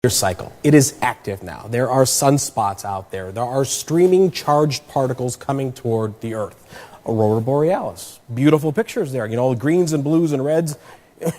cycle. It is active now. There are sunspots out there. There are streaming charged particles coming toward the Earth. Aurora borealis. Beautiful pictures there. You know, greens and blues and reds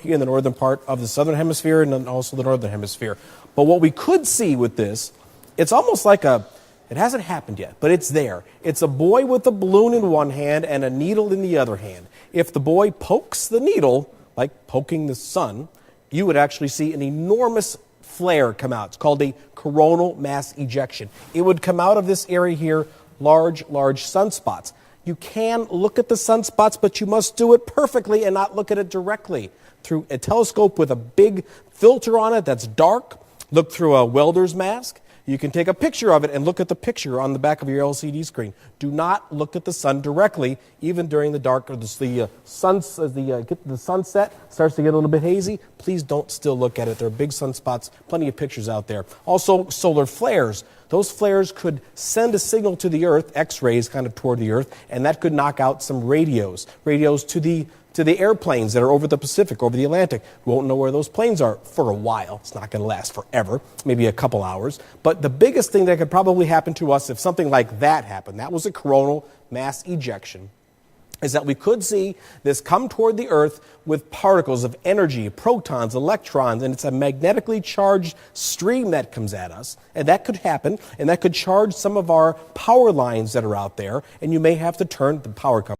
in the northern part of the southern hemisphere and then also the northern hemisphere. But what we could see with this, it's almost like it hasn't happened yet, but it's there. It's a boy with a balloon in one hand and a needle in the other hand. If the boy pokes the needle, like poking the sun, you would actually see an enormous flare come out. It's called a coronal mass ejection. It would come out of this area here, large sunspots. You can look at the sunspots, but you must do it perfectly and not look at it directly. Through a telescope with a big filter on it that's dark, look through a welder's mask. You can take a picture of it and look at the picture on the back of your LCD screen. Do not look at the sun directly, even during the dark or the sunset starts to get a little bit hazy. Please don't still look at it. There are big sunspots, plenty of pictures out there. Also, solar flares. Those flares could send a signal to the Earth, X-rays kind of toward the Earth, and that could knock out some radios to the airplanes that are over the Pacific, over the Atlantic. We won't know where those planes are for a while. It's not going to last forever, maybe a couple hours. But the biggest thing that could probably happen to us if something like that happened, that was a coronal mass ejection, is that we could see this come toward the Earth with particles of energy, protons, electrons, and it's a magnetically charged stream that comes at us. And that could happen, and that could charge some of our power lines that are out there, and you may have to turn the power company